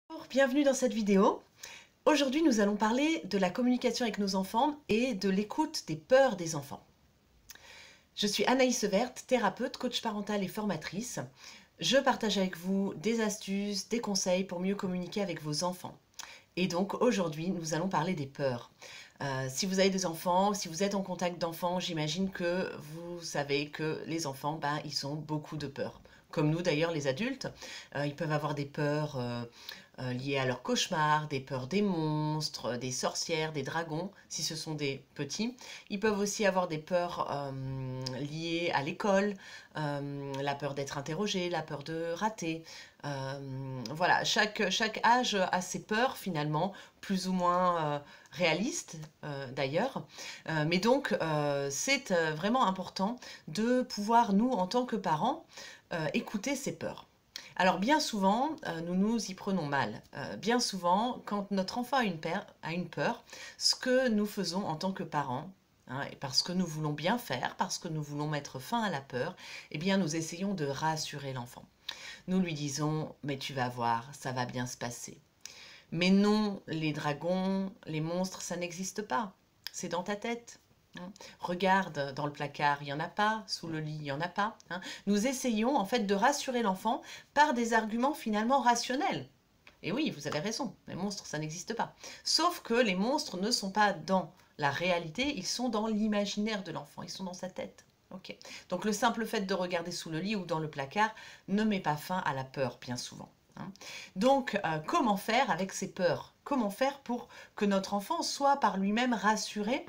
Bonjour, bienvenue dans cette vidéo. Aujourd'hui, nous allons parler de la communication avec nos enfants et de l'écoute des peurs des enfants. Je suis Anaïs Severt, thérapeute, coach parental et formatrice. Je partage avec vous des astuces, des conseils pour mieux communiquer avec vos enfants. Et donc aujourd'hui, nous allons parler des peurs. Si vous avez des enfants, si vous êtes en contact d'enfants, j'imagine que vous savez que les enfants, ils ont beaucoup de peurs. Comme nous d'ailleurs, les adultes, ils peuvent avoir des peurs liées à leurs cauchemars, des peurs des monstres, des sorcières, des dragons, si ce sont des petits. Ils peuvent aussi avoir des peurs liées à l'école, la peur d'être interrogé, la peur de rater. Voilà, chaque âge a ses peurs finalement, plus ou moins réalistes d'ailleurs. Mais donc, c'est vraiment important de pouvoir, nous, en tant que parents, écouter ces peurs. Alors bien souvent, nous nous y prenons mal. Bien souvent, quand notre enfant a une peur, ce que nous faisons en tant que parents, et parce que nous voulons bien faire, parce que nous voulons mettre fin à la peur, eh bien nous essayons de rassurer l'enfant. Nous lui disons, mais tu vas voir, ça va bien se passer. Mais non, les dragons, les monstres, ça n'existe pas. C'est dans ta tête. Regarde, dans le placard, il n'y en a pas, sous le lit, il n'y en a pas. Nous essayons en fait de rassurer l'enfant par des arguments finalement rationnels. Et oui, vous avez raison, les monstres, ça n'existe pas. Sauf que les monstres ne sont pas dans la réalité, ils sont dans l'imaginaire de l'enfant, ils sont dans sa tête. Ok. Donc le simple fait de regarder sous le lit ou dans le placard ne met pas fin à la peur, bien souvent. Donc, comment faire avec ces peurs? Comment faire pour que notre enfant soit par lui-même rassuré,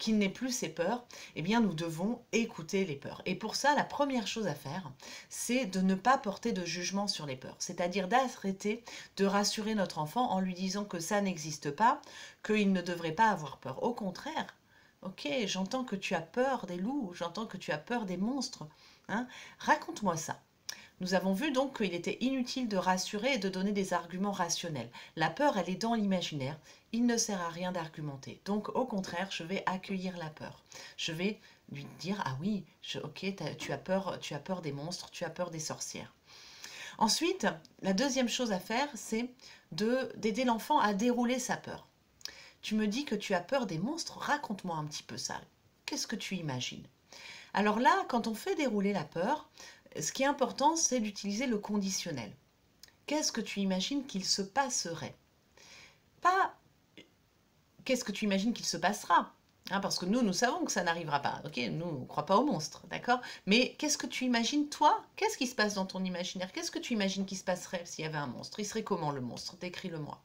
qu'il n'ait plus ces peurs? Eh bien, nous devons écouter les peurs. Et pour ça, la première chose à faire, c'est de ne pas porter de jugement sur les peurs. C'est-à-dire d'arrêter de rassurer notre enfant en lui disant que ça n'existe pas, qu'il ne devrait pas avoir peur. Au contraire, ok, j'entends que tu as peur des loups, j'entends que tu as peur des monstres. Raconte-moi ça. Nous avons vu donc qu'il était inutile de rassurer et de donner des arguments rationnels. La peur, elle est dans l'imaginaire. Il ne sert à rien d'argumenter. Donc, au contraire, je vais accueillir la peur. Je vais lui dire, ah oui, ok, tu as peur des monstres, tu as peur des sorcières. Ensuite, la deuxième chose à faire, c'est d'aider l'enfant à dérouler sa peur. Tu me dis que tu as peur des monstres, raconte-moi un petit peu ça. Qu'est-ce que tu imagines? Alors là, quand on fait dérouler la peur, ce qui est important, c'est d'utiliser le conditionnel. Qu'est-ce que tu imagines qu'il se passerait? Pas qu'est-ce que tu imagines qu'il se passera, parce que nous savons que ça n'arrivera pas. Ok, nous, on ne croit pas aux monstres, d'accord? Mais qu'est-ce que tu imagines, toi? Qu'est-ce qui se passe dans ton imaginaire? Qu'est-ce que tu imagines qu'il se passerait s'il y avait un monstre? Il serait comment le monstre? Décris-le-moi.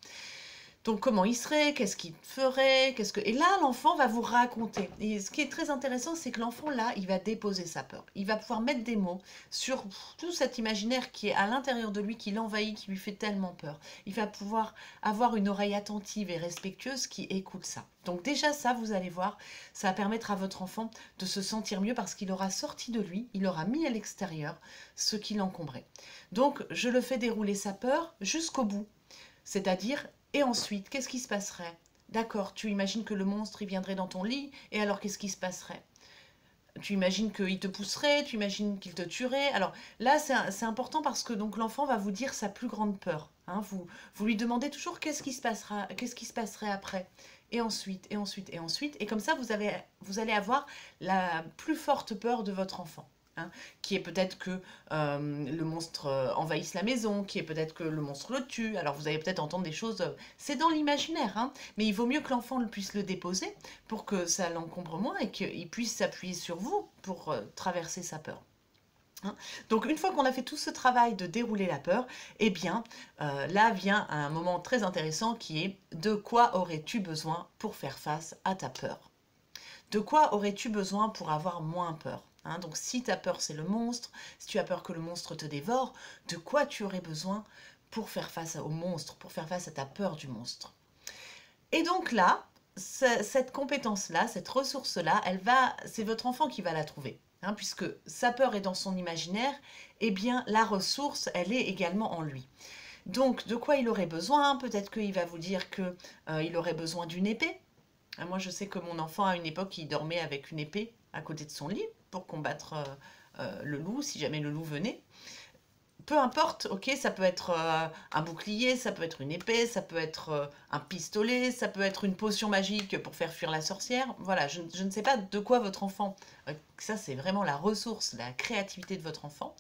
Donc comment il serait, qu'est-ce qu'il ferait, Et là, l'enfant va vous raconter. Et ce qui est très intéressant, c'est que l'enfant, là, il va déposer sa peur. Il va pouvoir mettre des mots sur tout cet imaginaire qui est à l'intérieur de lui, qui l'envahit, qui lui fait tellement peur. Il va pouvoir avoir une oreille attentive et respectueuse qui écoute ça. Donc déjà, ça, vous allez voir, ça va permettre à votre enfant de se sentir mieux parce qu'il aura sorti de lui, il aura mis à l'extérieur ce qui l'encombrait. Donc, je le fais dérouler sa peur jusqu'au bout. C'est-à-dire, et ensuite, qu'est-ce qui se passerait? D'accord, tu imagines que le monstre, il viendrait dans ton lit, et alors qu'est-ce qui se passerait? Tu imagines qu'il te pousserait, tu imagines qu'il te tuerait. Alors là, c'est important parce que donc l'enfant va vous dire sa plus grande peur. Vous lui demandez toujours qu'est-ce qui se passera, qu'est-ce qui se passerait après. Et ensuite, et ensuite, et ensuite. Et comme ça, vous allez avoir la plus forte peur de votre enfant. Qui est peut-être que le monstre envahisse la maison, qui est peut-être que le monstre le tue. Alors vous allez peut-être entendre des choses, c'est dans l'imaginaire, mais il vaut mieux que l'enfant puisse le déposer pour que ça l'encombre moins et qu'il puisse s'appuyer sur vous pour traverser sa peur. Donc une fois qu'on a fait tout ce travail de dérouler la peur, eh bien là vient un moment très intéressant qui est de quoi aurais-tu besoin pour faire face à ta peur? De quoi aurais-tu besoin pour avoir moins peur? Donc si ta peur c'est le monstre, si tu as peur que le monstre te dévore, de quoi tu aurais besoin pour faire face au monstre, pour faire face à ta peur du monstre? Et donc là, cette compétence-là, cette ressource-là, c'est votre enfant qui va la trouver. Puisque sa peur est dans son imaginaire, eh bien la ressource, elle est également en lui. Donc de quoi il aurait besoin? Peut-être qu'il va vous dire qu'il aurait besoin d'une épée. Moi, je sais que mon enfant, à une époque, il dormait avec une épée à côté de son lit pour combattre le loup, si jamais le loup venait. peu importe, ok, ça peut être un bouclier, ça peut être une épée, ça peut être un pistolet, ça peut être une potion magique pour faire fuir la sorcière. Voilà, je ne sais pas de quoi votre enfant, ça c'est vraiment la ressource, la créativité de votre enfant.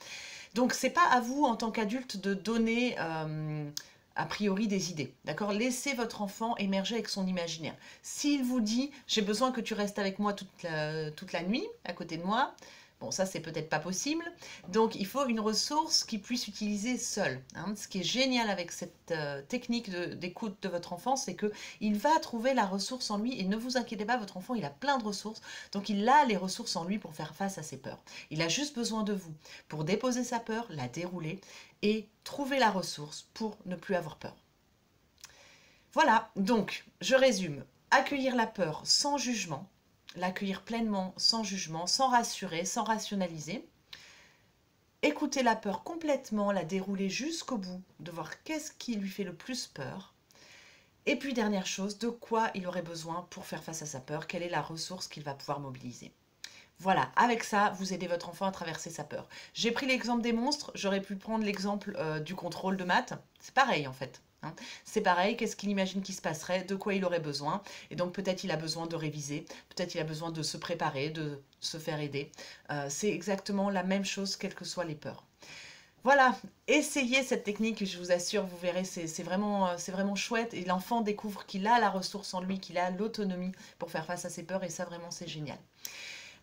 Donc c'est pas à vous en tant qu'adulte de donner a priori des idées, d'accord? Laissez votre enfant émerger avec son imaginaire. S'il vous dit j'ai besoin que tu restes avec moi toute la nuit à côté de moi, bon, ça, c'est peut-être pas possible. Donc, il faut une ressource qu'il puisse utiliser seul. Hein. Ce qui est génial avec cette technique d'écoute de votre enfant, c'est qu'il va trouver la ressource en lui. Et ne vous inquiétez pas, votre enfant, il a plein de ressources. Donc, il a les ressources en lui pour faire face à ses peurs. Il a juste besoin de vous pour déposer sa peur, la dérouler et trouver la ressource pour ne plus avoir peur. Voilà, donc, je résume. Accueillir la peur sans jugement, l'accueillir pleinement, sans jugement, sans rassurer, sans rationaliser. Écouter la peur complètement, la dérouler jusqu'au bout, de voir qu'est-ce qui lui fait le plus peur. Et puis, dernière chose, de quoi il aurait besoin pour faire face à sa peur, quelle est la ressource qu'il va pouvoir mobiliser. Voilà, avec ça, vous aidez votre enfant à traverser sa peur. J'ai pris l'exemple des monstres, j'aurais pu prendre l'exemple du contrôle de maths. C'est pareil en fait. Hein. C'est pareil, qu'est-ce qu'il imagine qui se passerait, de quoi il aurait besoin. Et donc peut-être il a besoin de réviser, peut-être il a besoin de se préparer, de se faire aider. C'est exactement la même chose, quelles que soient les peurs. Voilà, essayez cette technique, je vous assure, vous verrez, c'est vraiment chouette. Et l'enfant découvre qu'il a la ressource en lui, qu'il a l'autonomie pour faire face à ses peurs. Et ça, vraiment, c'est génial.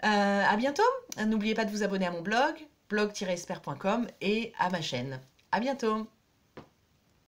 À bientôt. N'oubliez pas de vous abonner à mon blog, blog-esper.com et à ma chaîne. À bientôt.